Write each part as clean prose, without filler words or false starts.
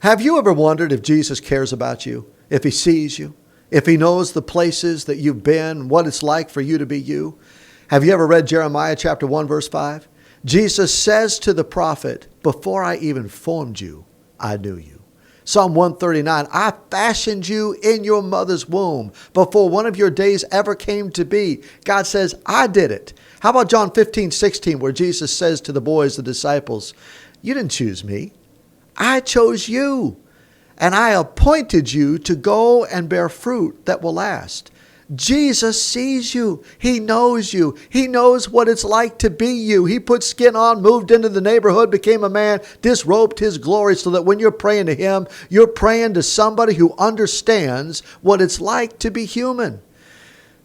Have you ever wondered if Jesus cares about you, if he sees you, if he knows the places that you've been, what it's like for you to be you? Have you ever read Jeremiah chapter 1, verse 5? Jesus says to the prophet, before I even formed you, I knew you. Psalm 139, I fashioned you in your mother's womb before one of your days ever came to be. God says, I did it. How about John 15:16, where Jesus says to the boys, the disciples, you didn't choose me. I chose you, and I appointed you to go and bear fruit that will last. Jesus sees you. He knows you. He knows what it's like to be you. He put skin on, moved into the neighborhood, became a man, disrobed his glory so that when you're praying to him, you're praying to somebody who understands what it's like to be human.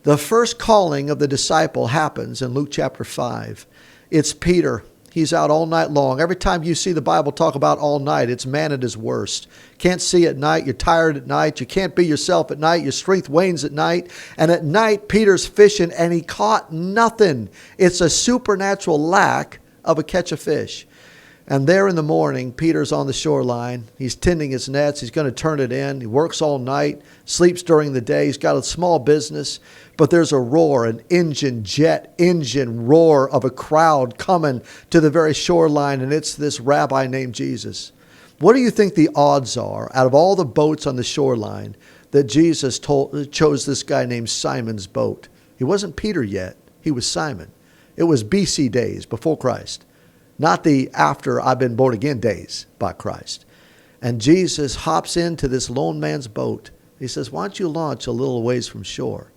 The first calling of the disciple happens in Luke chapter 5. It's Peter. He's out all night long. Every time you see the Bible talk about all night, it's man at his worst. Can't see at night. You're tired at night. You can't be yourself at night. Your strength wanes at night. And at night, Peter's fishing and he caught nothing. It's a supernatural lack of a catch of fish. And there in the morning, Peter's on the shoreline. He's tending his nets. He's going to turn it in. He works all night, sleeps during the day. He's got a small business, but there's a roar, an jet engine roar of a crowd coming to the very shoreline, and it's this rabbi named Jesus. What do you think the odds are, out of all the boats on the shoreline, that Jesus chose this guy named Simon's boat? He wasn't Peter yet. He was Simon. It was BC days, before Christ. Not the after I've been born again days by Christ. And Jesus hops into this lone man's boat. He says, why don't you launch a little ways from shore?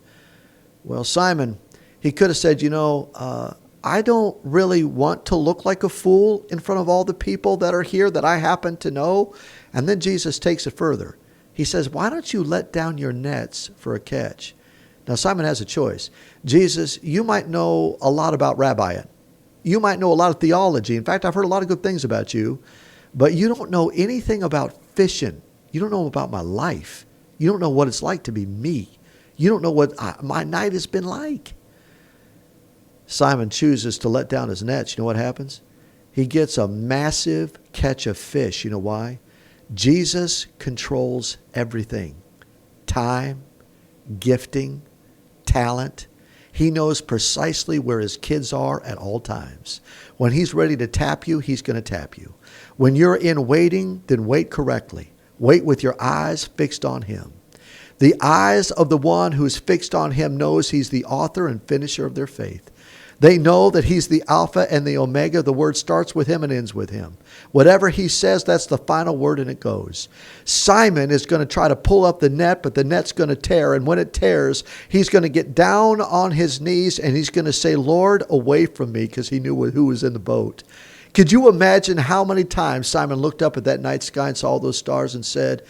Well, Simon, he could have said, I don't really want to look like a fool in front of all the people that are here that I happen to know. And then Jesus takes it further. He says, why don't you let down your nets for a catch? Now, Simon has a choice. Jesus, you might know a lot about rabbiing. You might know a lot of theology. In fact, I've heard a lot of good things about you, but you don't know anything about fishing. You don't know about my life. You don't know what it's like to be me. You don't know what my night has been like. Simon chooses to let down his nets. You know what happens? He gets a massive catch of fish. You know why? Jesus controls everything. Time, gifting, talent. He knows precisely where his kids are at all times. When he's ready to tap you, he's going to tap you. When you're in waiting, then wait correctly. Wait with your eyes fixed on him. The eyes of the one who's fixed on him knows he's the author and finisher of their faith. They know that he's the Alpha and the Omega. The word starts with him and ends with him. Whatever he says, that's the final word, and it goes. Simon is going to try to pull up the net, but the net's going to tear. And when it tears, he's going to get down on his knees and he's going to say, Lord, away from me, because he knew who was in the boat. Could you imagine how many times Simon looked up at that night sky and saw all those stars and said,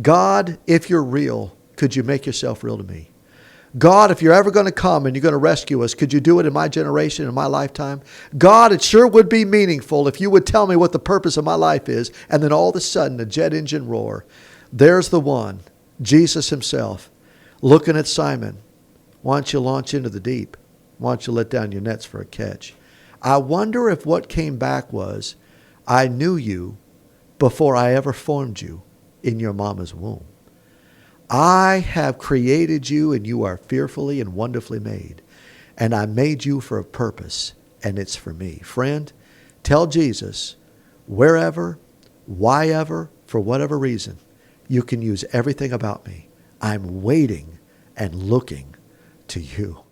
God, if you're real, could you make yourself real to me? God, if you're ever going to come and you're going to rescue us, could you do it in my generation, in my lifetime? God, it sure would be meaningful if you would tell me what the purpose of my life is. And then all of a sudden, a jet engine roar. There's the one, Jesus himself, looking at Simon. Why don't you launch into the deep? Why don't you let down your nets for a catch? I wonder if what came back was, I knew you before I ever formed you in your mama's womb. I have created you, and you are fearfully and wonderfully made. And I made you for a purpose, and it's for me. Friend, tell Jesus, wherever, why ever, for whatever reason, you can use everything about me. I'm waiting and looking to you.